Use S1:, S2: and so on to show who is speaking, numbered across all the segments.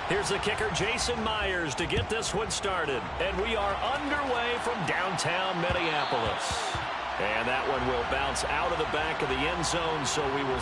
S1: Here's the kicker, Jason Myers, to get this one started. And we are underway from downtown Minneapolis. And that one will bounce out of the back of the end zone, so we will...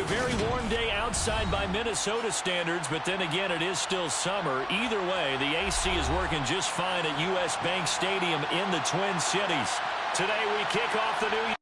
S1: A very warm day outside by Minnesota standards, but then again, it is still summer. Either way, the AC is working just fine at U.S. Bank Stadium in the Twin Cities. Today, we kick off the new year.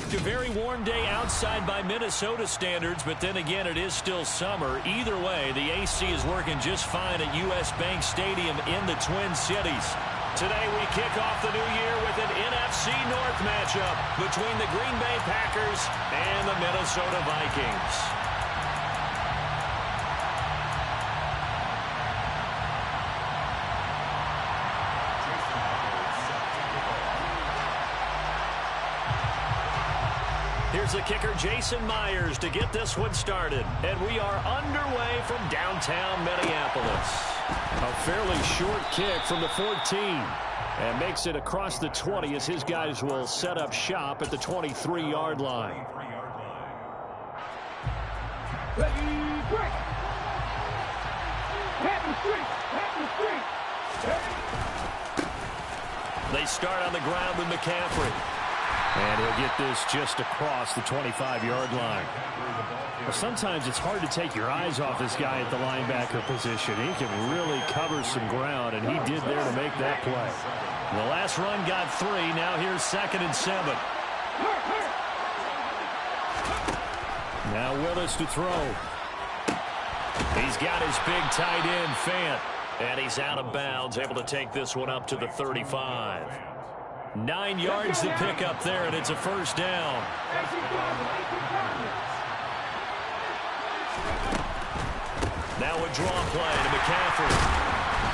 S1: A very warm day outside by Minnesota standards, but then again, it is still summer. Either way, the AC is working just fine at U.S. Bank Stadium in the Twin Cities. Today, we kick off the new year with an NFC North matchup between the Green Bay Packers and the Minnesota Vikings. Here's the kicker, Jason Myers, to get this one started. And we are underway from downtown Minneapolis. A fairly short kick from the 14. And makes it across the 20 as his guys will set up shop at the 23-yard line. They start on the ground with McCaffrey. And he'll get this just across the 25-yard line. Well, sometimes it's hard to take your eyes off this guy at the linebacker position. He can really cover some ground, and he did there to make that play. The last run got 3. Now here's 2nd and 7. Now Willis to throw. He's got his big tight end, Fant. And he's out of bounds, able to take this one up to the 35. 9 yards to pick up there, and it's a first down. Now a draw play to McCaffrey.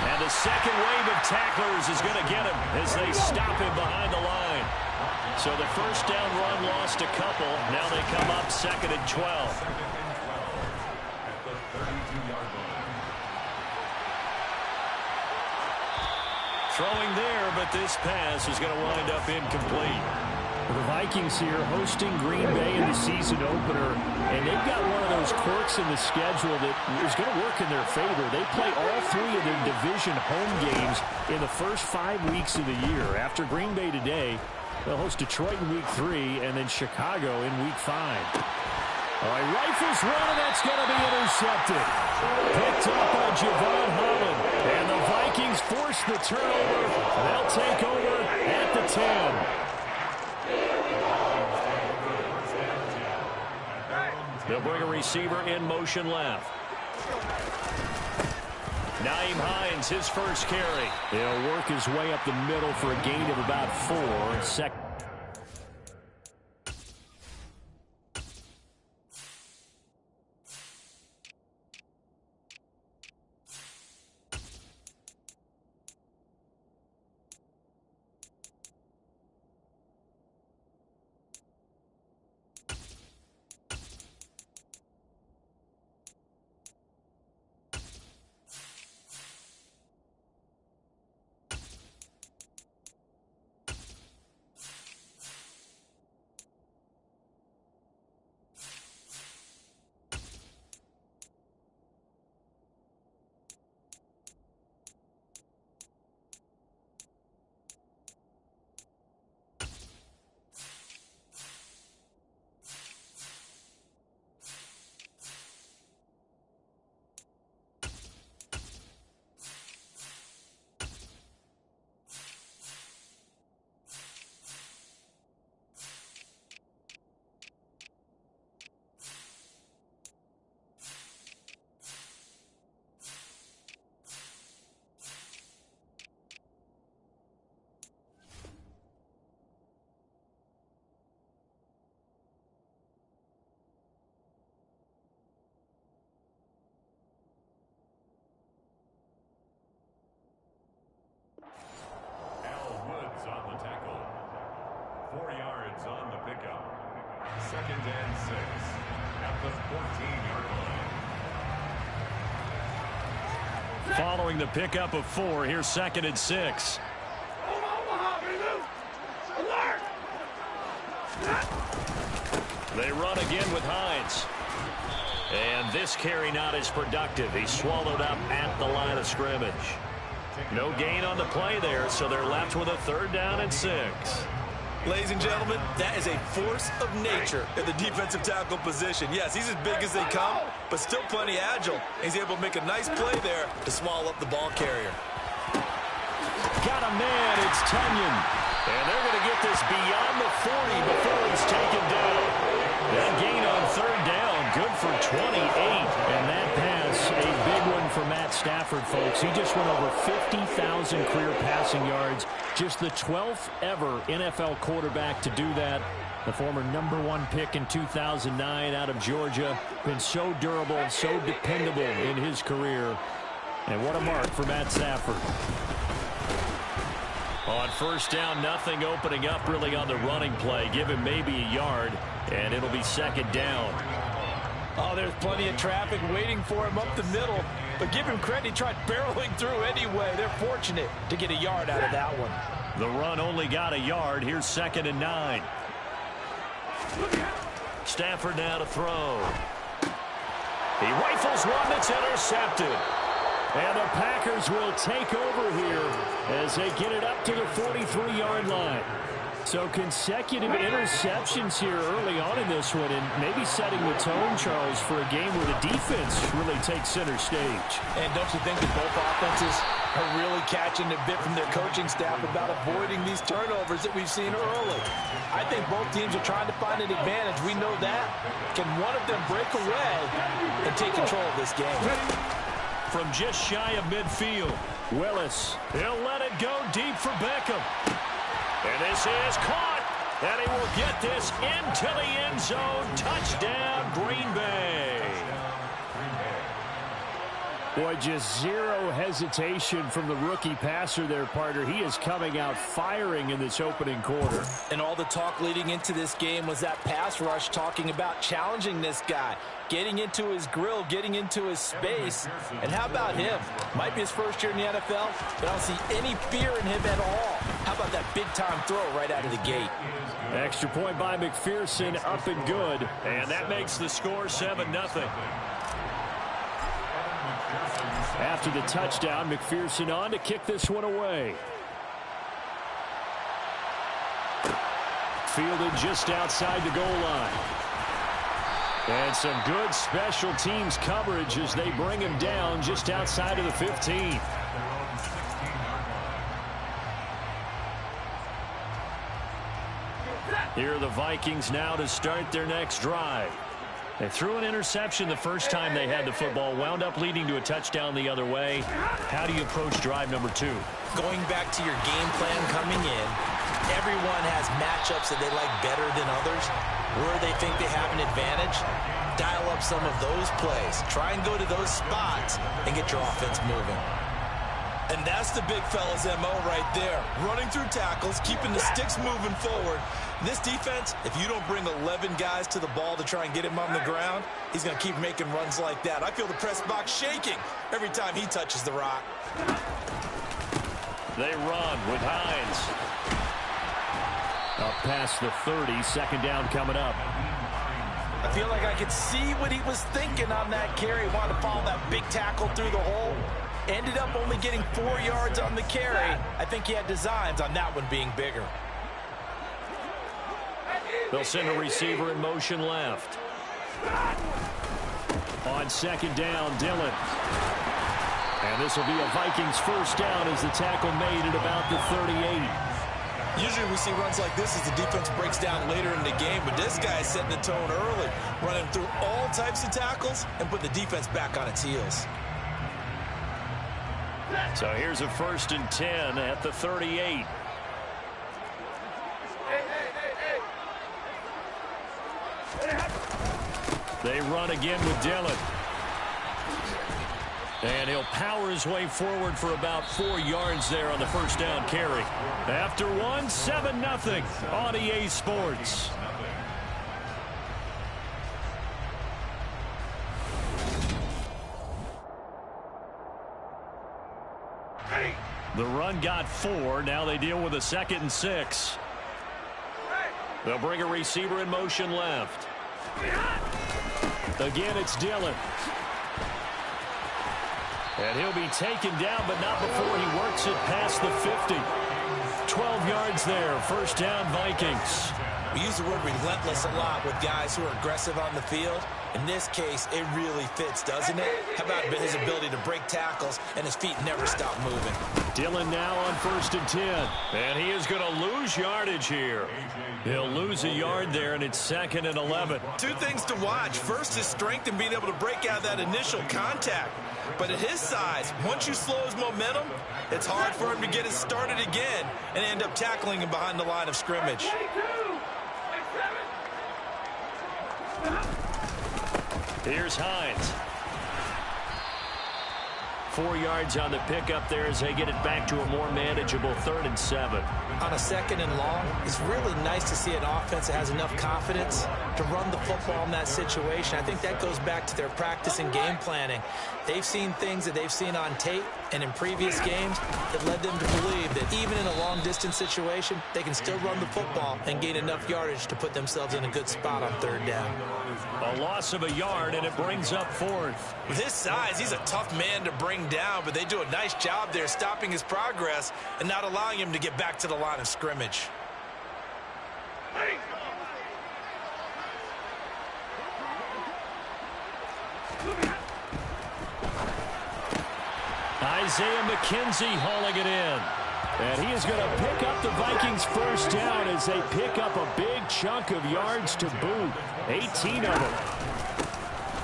S1: And the second wave of tacklers is going to get him as they stop him behind the line. So the first down run lost a couple. Now they come up 2nd and 12. Throwing there, but this pass is going to wind up incomplete. The Vikings here hosting Green Bay in the season opener, and they've got one of those quirks in the schedule that is going to work in their favor. They play all 3 of their division home games in the first 5 weeks of the year. After Green Bay today, they'll host Detroit in week 3 and then Chicago in week 5. All right, rifles one, and that's going to be intercepted. Picked up by Javon Holland. And the Vikings force the turnover. They'll take over at the 10. They'll bring a receiver in motion left. Nyheim Hines, his first carry. He'll work his way up the middle for a gain of about 4. Second.
S2: 4 yards on the pickup. 2nd and 6 at the 14-yard line.
S1: Following the pickup of 4, here's 2nd and 6. They run again with Hines. And this carry not as productive. He's swallowed up at the line of scrimmage. No gain on the play there, so they're left with a 3rd down and 6.
S3: Ladies and gentlemen, that is a force of nature in the defensive tackle position. Yes, he's as big as they come, but still plenty agile. He's able to make a nice play there to swallow up the ball carrier.
S1: Got a man, it's Tunyon. And they're going to get this beyond the 40 before he's taken down. That gain on 3rd down, good for 28. And that pass, a big one for Matt Stafford, folks. He just went over 50,000 career passing yards. Just the 12th ever NFL quarterback to do that. The former #1 pick in 2009 out of Georgia. Been so durable, so dependable in his career. And what a mark for Matt Stafford. On 1st down, nothing opening up really on the running play. Give him maybe a yard, and it'll be 2nd down.
S3: Oh, there's plenty of traffic waiting for him up the middle. But give him credit, he tried barreling through anyway. They're fortunate to get a yard out of that one.
S1: The run only got a yard. Here's 2nd and 9. Stafford now to throw. He rifles one that's intercepted. And the Packers will take over here as they get it up to the 43-yard line. So consecutive interceptions here early on in this one, and maybe setting the tone, Charles, for a game where the defense really takes center stage.
S3: And don't you think that both offenses are really catching a bit from their coaching staff about avoiding these turnovers that we've seen early? I think both teams are trying to find an advantage. We know that. Can one of them break away and take control of this game?
S1: From just shy of midfield, Willis, he'll let it go deep for Beckham. And this is caught, and he will get this into the end zone. Touchdown, Green Bay. Boy, just zero hesitation from the rookie passer there, partner. He is coming out firing in this opening quarter.
S3: And all the talk leading into this game was that pass rush talking about challenging this guy, getting into his grill, getting into his space. And how about him? Might be his first year in the NFL, but I don't see any fear in him at all. How about that big-time throw right out of the gate?
S1: Extra point by McPherson, up and good. And that makes the score 7-0. After the touchdown, McPherson on to kick this one away. Fielded just outside the goal line. And some good special teams coverage as they bring him down just outside of the 15. Here are the Vikings now to start their next drive. They threw an interception the first time they had the football, wound up leading to a touchdown the other way. How do you approach drive number 2?
S3: Going back to your game plan coming in, everyone has matchups that they like better than others. Where they think they have an advantage, dial up some of those plays. Try and go to those spots and get your offense moving. And that's the big fella's MO right there. Running through tackles, keeping the sticks moving forward. This defense, if you don't bring 11 guys to the ball to try and get him on the ground, he's going to keep making runs like that. I feel the press box shaking every time he touches the rock.
S1: They run with Hines. Up past the 30, 2nd down coming up.
S3: I feel like I could see what he was thinking on that carry. Wanted to follow that big tackle through the hole. Ended up only getting 4 yards on the carry. I think he had designs on that one being bigger.
S1: They'll send a receiver in motion left. On 2nd down, Dillon. And this will be a Vikings first down as the tackle made at about the 38.
S3: Usually we see runs like this as the defense breaks down later in the game, but this guy is setting the tone early, running through all types of tackles and put the defense back on its heels.
S1: So here's a 1st and 10 at the 38. They run again with Dillon. And he'll power his way forward for about 4 yards there on the first down carry. After one, 7-0 on EA Sports. The run got 4. Now they deal with a 2nd and 6. They'll bring a receiver in motion left. Again, it's Dillon. And he'll be taken down, but not before he works it past the 50. 12 yards there. First down, Vikings.
S3: We use the word relentless a lot with guys who are aggressive on the field. In this case, it really fits, doesn't it? How about his ability to break tackles and his feet never stop moving?
S1: Dillon now on 1st and 10. And he is going to lose yardage here. He'll lose a yard there, and it's 2nd and 11.
S3: 2 things to watch. First, his strength and being able to break out that initial contact. But at his size, once you slow his momentum, it's hard for him to get it started again and end up tackling him behind the line of scrimmage.
S1: Here's Hines. 4 yards on the pickup there as they get it back to a more manageable 3rd and 7.
S3: On a 2nd and long, it's really nice to see an offense that has enough confidence to run the football in that situation. I think that goes back to their practice and game planning. They've seen things that they've seen on tape and in previous games that led them to believe that even in a long-distance situation, they can still run the football and gain enough yardage to put themselves in a good spot on 3rd down.
S1: A loss of a yard, and it brings up 4th.
S3: With his size, he's a tough man to bring down, but they do a nice job there stopping his progress and not allowing him to get back to the line of scrimmage.
S1: Isaiah McKenzie hauling it in. And he is going to pick up the Vikings' first down as they pick up a big chunk of yards to boot. 18 of them.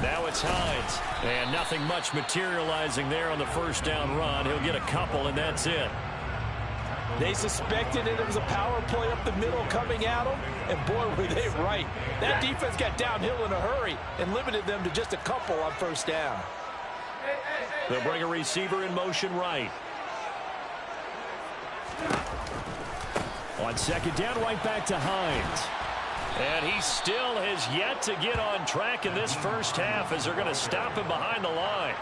S1: Now it's Hines. And nothing much materializing there on the first down run. He'll get a couple, and that's it.
S4: They suspected it was a power play up the middle coming at them, and boy, were they right. That defense got downhill in a hurry and limited them to just a couple on first down.
S1: They'll bring a receiver in motion right. On 2nd down, right back to Hines. And he still has yet to get on track in this first half as they're going to stop him behind the line.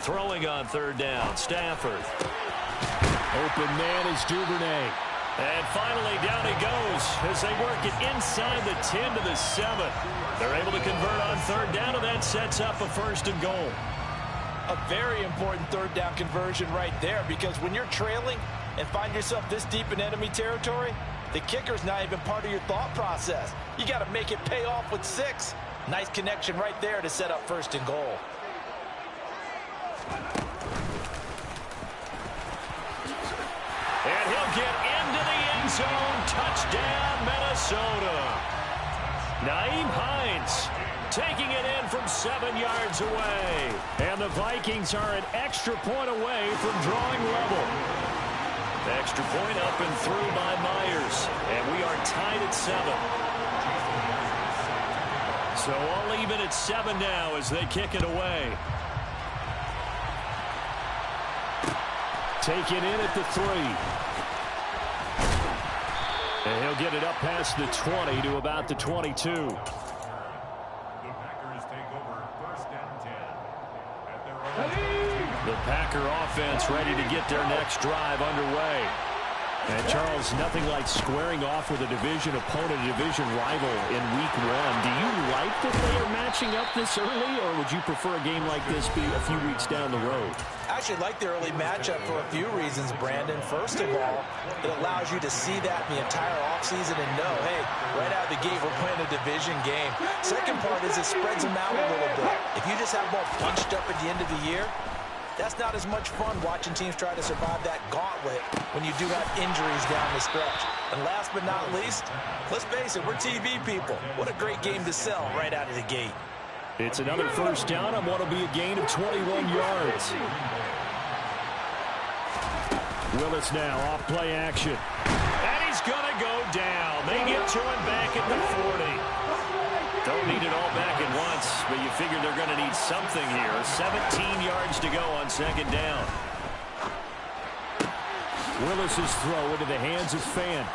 S1: Throwing on 3rd down, Stafford. Open man is Duvernay. And finally, down he goes as they work it inside the 10 to the 7. They're able to convert on 3rd down, and that sets up a 1st and goal.
S4: A very important 3rd down conversion right there, because when you're trailing and find yourself this deep in enemy territory, the kicker's not even part of your thought process. You got to make it pay off with 6. Nice connection right there to set up 1st and goal.
S1: And he'll get into the end zone. Touchdown, Minnesota. Nyheim Hines taking it in from 7 yards away. And the Vikings are an extra point away from drawing level. Extra point up and through by Myers. And we are tied at 7. So all even at 7 now as they kick it away. Take it in at the 3. And he'll get it up past the 20 to about the 22. The Packer offense ready to get their next drive underway. And Charles, nothing like squaring off with a division opponent, a division rival in week 1. Do you like that they are matching up this early, or would you prefer a game like this be a few weeks down the road?
S3: I actually like the early matchup for a few reasons, Brandon. First of all, it allows you to see that in the entire offseason and know, hey, right out of the gate, we're playing a division game. Second part is it spreads them out a little bit. If you just have them all bunched up at the end of the year, that's not as much fun watching teams try to survive that gauntlet when you do have injuries down the stretch. And last but not least, let's face it, we're TV people. What a great game to sell right out of the gate.
S1: It's another first down on what will be a gain of 21 yards. Willis now off play action. And he's is going to go down. They get to him back at the 40. Don't need it all back at once, but you figure they're going to need something here. 17 yards to go on second down. Willis's throw into the hands of Fant.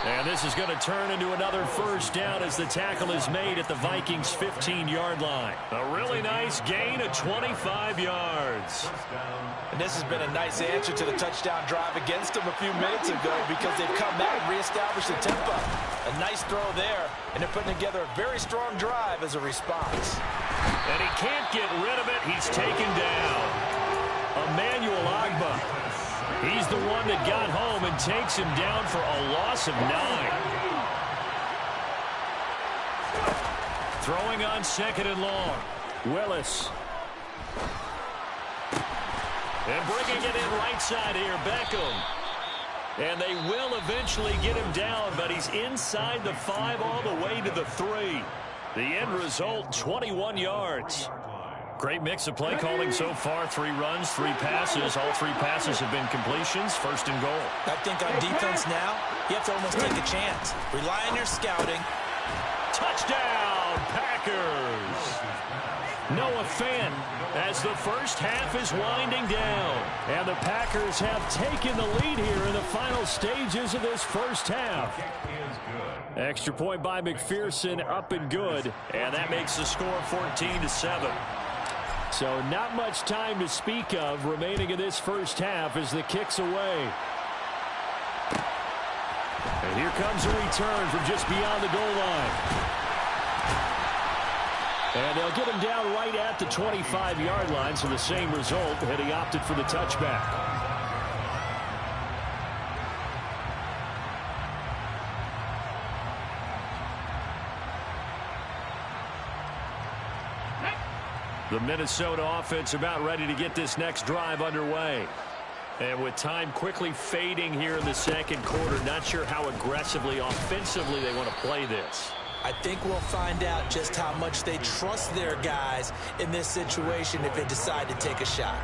S1: And this is going to turn into another first down as the tackle is made at the Vikings' 15-yard line. A really nice gain of 25 yards.
S4: And this has been a nice answer to the touchdown drive against them a few minutes ago because they've come back and reestablished the tempo. A nice throw there, and they're putting together a very strong drive as a response.
S1: And he can't get rid of it. He's taken down. Emmanuel Ogbah. He's the one that got home and takes him down for a loss of 9. Throwing on second and long. Willis. And bringing it in right side here, Beckham. And they will eventually get him down, but he's inside the 5 all the way to the 3. The end result, 21 yards. Great mix of play calling so far. 3 runs, 3 passes. All 3 passes have been completions. First and goal.
S3: I think on defense now, you have to almost take a chance. Rely on your scouting.
S1: Touchdown, Packers. Noah Fant as the first half is winding down. And the Packers have taken the lead here in the final stages of this first half. Extra point by McPherson, up and good. And that makes the score 14-7. So not much time to speak of remaining in this first half as the kick's away. And here comes a return from just beyond the goal line. And they'll get him down right at the 25-yard line, so the same result, and he opted for the touchback. The Minnesota offense about ready to get this next drive underway. And with time quickly fading here in the second quarter, not sure how aggressively, offensively they want to play this.
S3: I think we'll find out just how much they trust their guys in this situation if they decide to take a shot.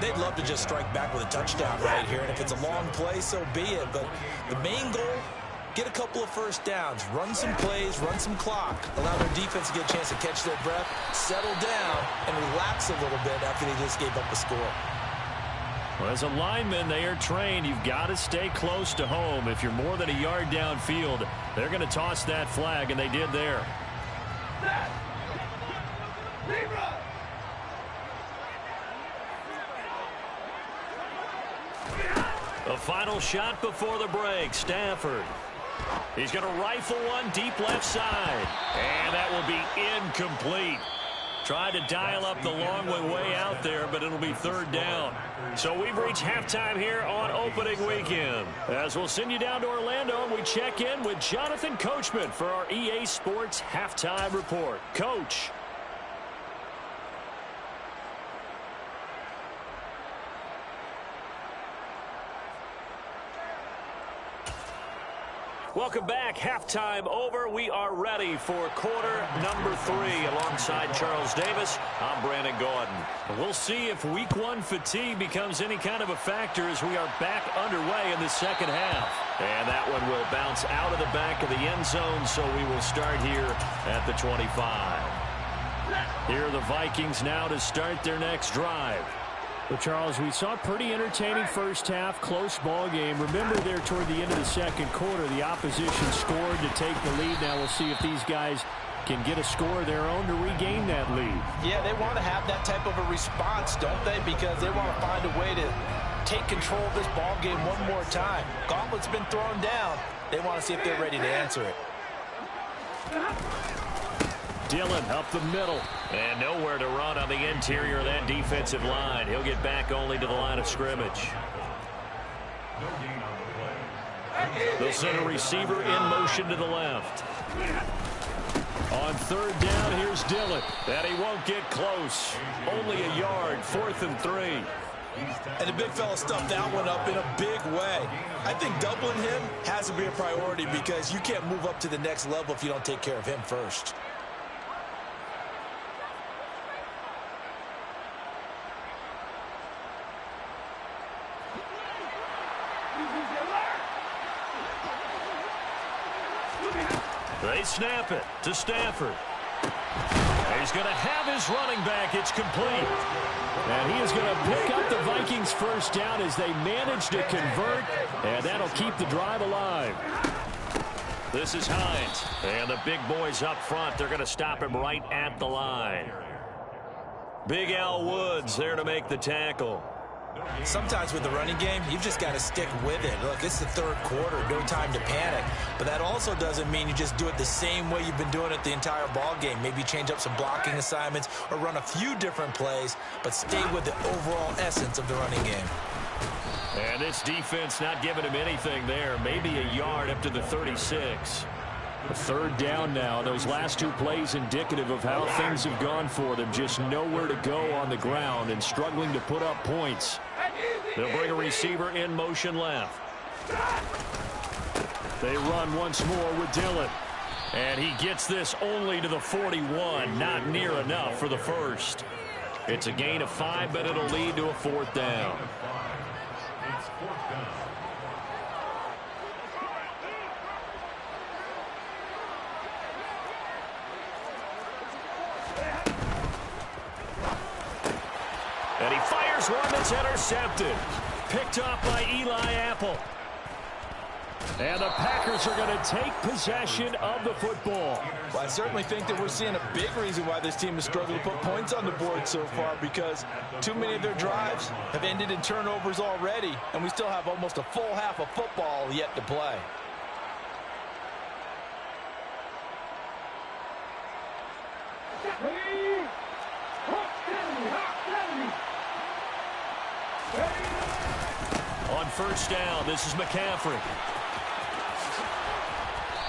S3: They'd love to just strike back with a touchdown right here, and if it's a long play, so be it. But the main goal, get a couple of first downs, run some plays, run some clock, allow their defense to get a chance to catch their breath, settle down, and relax a little bit after they just gave up a score.
S1: Well, as a lineman, they are trained. You've got to stay close to home. If you're more than a yard downfield, they're going to toss that flag, and they did there. The final shot before the break, Stafford. He's going to rifle one deep left side, and that will be incomplete. Tried to dial up the long one way out there, but it'll be third down. So we've reached halftime here on opening weekend. As we'll send you down to Orlando, and we check in with Jonathan Coachman for our EA Sports Halftime Report. Coach. Welcome back. Halftime over. We are ready for quarter number 3 alongside Charles Davis. I'm Brandon Gordon. We'll see if week 1 fatigue becomes any kind of a factor as we are back underway in the second half. And that one will bounce out of the back of the end zone, so we will start here at the 25. Here are the Vikings now to start their next drive. Well, Charles, we saw a pretty entertaining first half, close ball game. Remember there toward the end of the second quarter, the opposition scored to take the lead. Now we'll see if these guys can get a score of their own to regain that lead.
S4: Yeah, they want to have that type of a response, don't they? Because they want to find a way to take control of this ball game one more time. Gauntlet's been thrown down. They want to see if they're ready to answer it.
S1: Dillon up the middle. And nowhere to run on the interior of that defensive line. He'll get back only to the line of scrimmage. They'll send a receiver in motion to the left. On third down, here's Dillon. And he won't get close. Only a yard, 4th and 3.
S4: And the big fella stuffed that one up in a big way. I think doubling him has to be a priority because you can't move up to the next level if you don't take care of him first.
S1: They snap it to Stafford. He's going to have his running back. It's complete. And he is going to pick up the Vikings first down as they manage to convert, and that'll keep the drive alive. This is Hines, and the big boys up front. They're going to stop him right at the line. Big Al Woods there to make the tackle.
S3: Sometimes with the running game, you've just got to stick with it. Look, it's the third quarter, no time to panic. But that also doesn't mean you just do it the same way you've been doing it the entire ball game. Maybe change up some blocking assignments or run a few different plays, but stay with the overall essence of the running game.
S1: And this defense not giving him anything there. Maybe a yard up to the 36. A third down now. Those last two plays indicative of how things have gone for them. Just nowhere to go on the ground and struggling to put up points. They'll bring a receiver in motion left. They run once more with Dillon. And he gets this only to the 41. Not near enough for the first. It's a gain of 5, but it'll lead to a fourth down.
S2: It's fourth down.
S1: And he fires one that's intercepted. Picked off by Eli Apple. And the Packers are going to take possession of the football.
S4: Well, I certainly think that we're seeing a big reason why this team has struggled to put points on the board so far, because too many of their drives have ended in turnovers already, and we still have almost a full half of football yet to play.
S1: On first down, this is McCaffrey.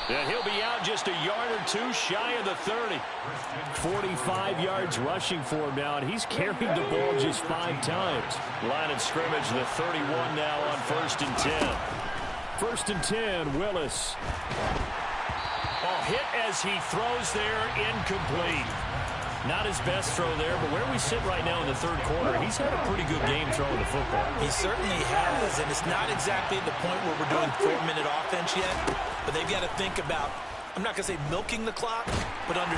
S1: And he'll be out just a yard or two shy of the 30. 45 yards rushing for him now, and he's carried the ball just 5 times. Line of scrimmage, the 31 now on 1st and 10. 1st and 10, Willis. Oh, hit as he throws there, incomplete. Not his best throw there, but where we sit right now in the third quarter, he's had a pretty good game throwing the football.
S3: He certainly has, and it's not exactly at the point where we're doing 4-minute offense yet, but they've got to think about, I'm not going to say milking the clock, but under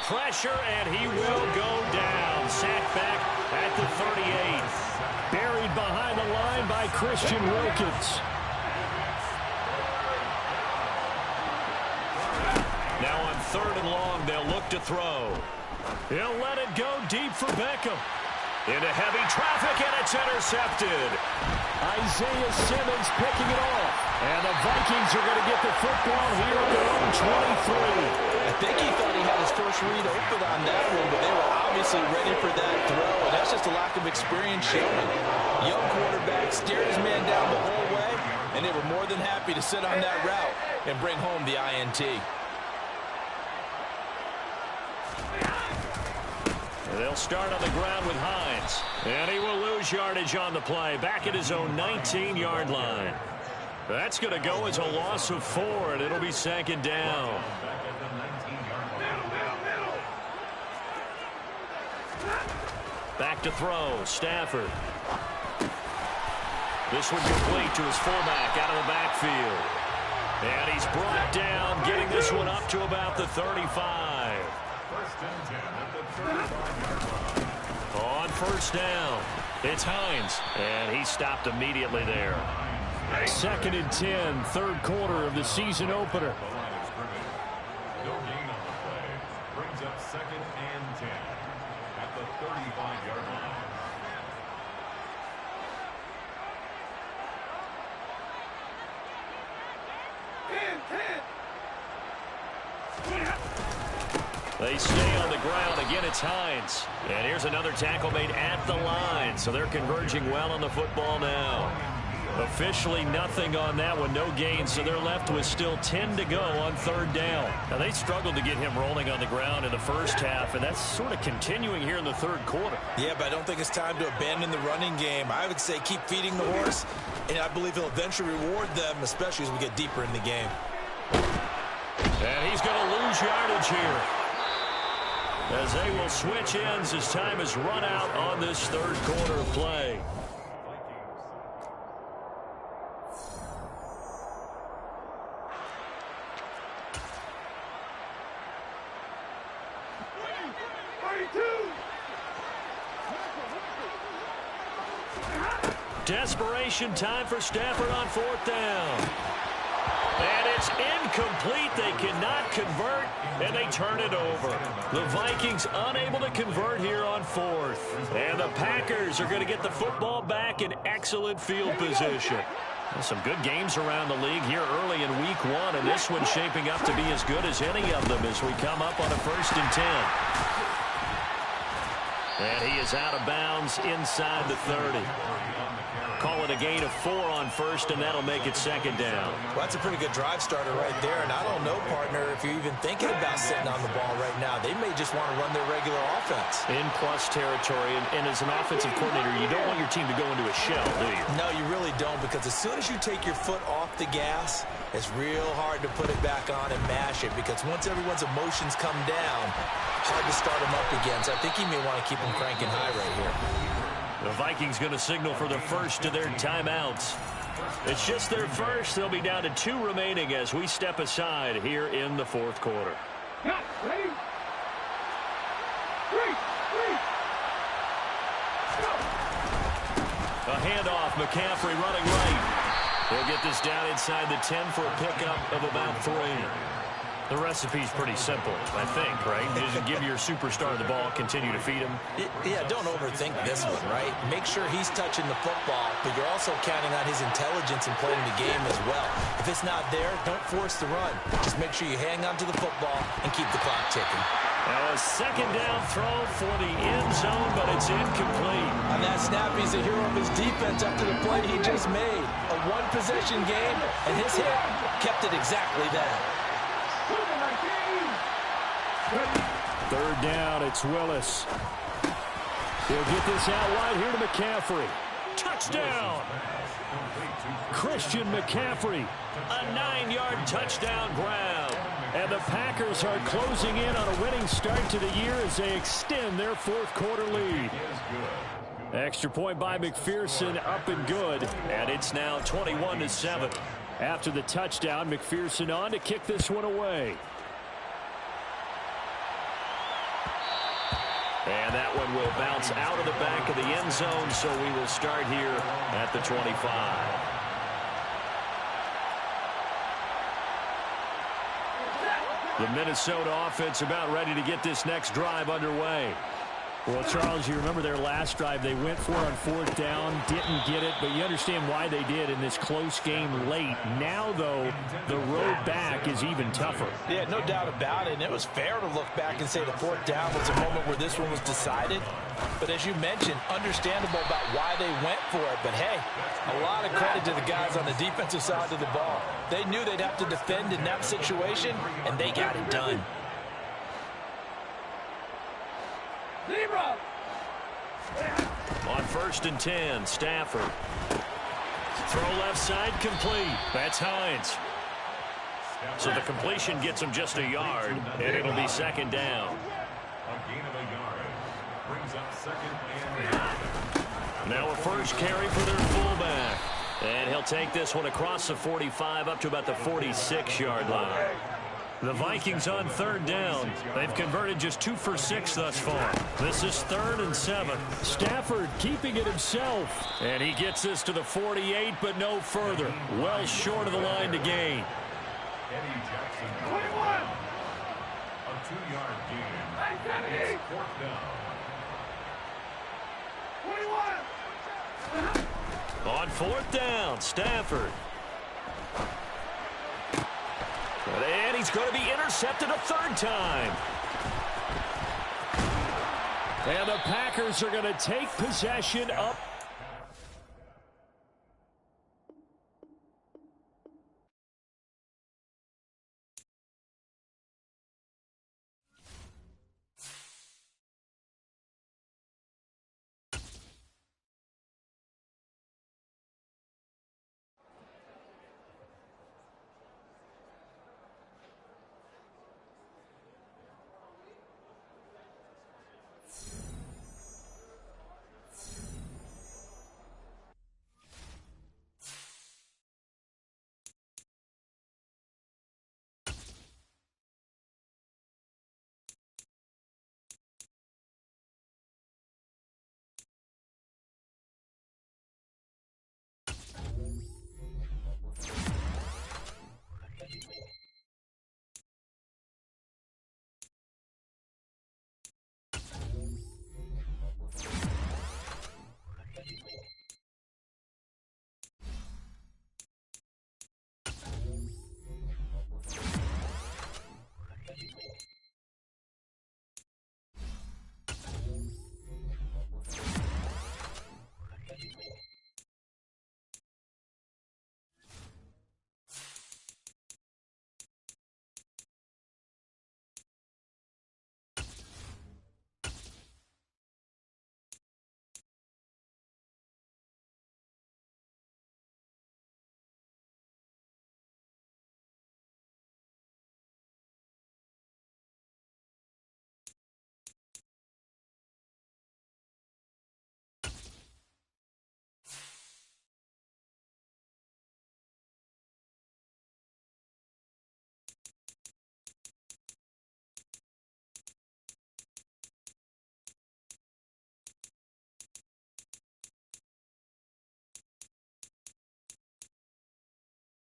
S1: pressure, and he will go down. Sacked back at the 38. Buried behind the line by Christian Wilkins. Now on 3rd and long, they'll look to throw. He'll let it go deep for Beckham. Into heavy traffic, and it's intercepted. Isaiah Simmons picking it off. And the Vikings are going to get the football here on their own 23.
S4: I think he thought he had his first read open on that one, but they were obviously ready for that throw, and that's just a lack of experience showing. Young quarterback stared his man down the whole way, and they were more than happy to sit on that route and bring home the INT.
S1: They'll start on the ground with Hines. And he will lose yardage on the play. Back at his own 19-yard line. That's going to go as a loss of 4, and it'll be 2nd down. Back to throw, Stafford. This one complete to his fullback out of the backfield. And he's brought down, getting this one up to about the 35. On first down, it's Hines, and he stopped immediately there. 2nd and 10, third quarter of the season opener.
S2: No gain on the play. Brings up 2nd and 10 at the 35-yard line.
S1: They stay on the ground. Again, it's Hines. And here's another tackle made at the line. So they're converging well on the football now. Officially nothing on that one. No gain. So they're left with still 10 to go on 3rd down. Now, they struggled to get him rolling on the ground in the first half, and that's sort of continuing here in the third quarter.
S3: Yeah, but I don't think it's time to abandon the running game. I would say keep feeding the horse, and I believe he'll eventually reward them, especially as we get deeper in the game.
S1: And he's going to lose yardage here, as they will switch ends as time has run out on this third quarter of play. Desperation time for Stafford on 4th down. And it's incomplete. They cannot convert, and they turn it over. The Vikings unable to convert here on 4th. And the Packers are going to get the football back in excellent field position. Some good games around the league here early in week 1, and this one's shaping up to be as good as any of them as we come up on a 1st and 10. And he is out of bounds inside the 30. Call it a gain of 4 on 1st, and that'll make it 2nd down.
S3: Well, that's a pretty good drive starter right there. And I don't know, partner, if you're even thinking about sitting on the ball right now. They may just want to run their regular offense.
S1: In plus territory, and as an offensive coordinator, you don't want your team to go into a shell, do you?
S3: No, you really don't, because as soon as you take your foot off the gas, it's real hard to put it back on and mash it, because once everyone's emotions come down, hard to start them up again. So I think he may want to keep them cranking high right here.
S1: The Vikings going to signal for the first of their timeouts. It's just their first. They'll be down to 2 remaining as we step aside here in the 4th quarter.
S5: Ready? 3, 3.
S1: A handoff, McCaffrey running right. He'll get this down inside the 10 for a pickup of about 3. The recipe's pretty simple, I think, right? Just give your superstar the ball, continue to feed him.
S3: Yeah, don't overthink this one, right? Make sure he's touching the football, but you're also counting on his intelligence in playing the game as well. If it's not there, don't force the run. Just make sure you hang on to the football and keep the clock ticking.
S1: Now a 2nd down throw for the end zone, but it's incomplete.
S3: On that snap, he's a hero of his defense after the play he just made. A one-possession game, and his hit kept it exactly that.
S1: 3rd down, it's Willis. He'll get this out wide here to McCaffrey. Touchdown! Christian McCaffrey, a 9-yard touchdown grab. And the Packers are closing in on a winning start to the year as they extend their 4th quarter lead. Extra point by McPherson, up and good. And it's now 21-7. After the touchdown, McPherson on to kick this one away. And that one will bounce out of the back of the end zone, so we will start here at the 25. The Minnesota offense about ready to get this next drive underway. Well, Charles, you remember their last drive. They went for it on 4th down, didn't get it, but you understand why they did in this close game late. Now, though, the road back is even tougher.
S3: Yeah, no doubt about it, and it was fair to look back and say the 4th down was a moment where this one was decided. But as you mentioned, understandable about why they went for it. But, hey, a lot of credit to the guys on the defensive side of the ball. They knew they'd have to defend in that situation, and they got it done.
S1: On 1st and 10, Stafford. Throw left side, complete. That's Hines. So the completion gets him just a yard, and it'll be 2nd down.
S2: A gain of a yard. Brings up 2nd and 10.
S1: Now a first carry for their fullback. And he'll take this one across the 45 up to about the 46-yard line. The Vikings on 3rd down. They've converted just 2 for 6 thus far. This is 3rd and 7. Stafford keeping it himself. And he gets this to the 48, but no further. Well short of the line to gain.
S2: Eddie Jackson. 21. A 2-yard gain. It's 4th down.
S5: 21.
S1: On 4th down, Stafford. And he's going to be intercepted a 3rd time. And the Packers are going to take possession up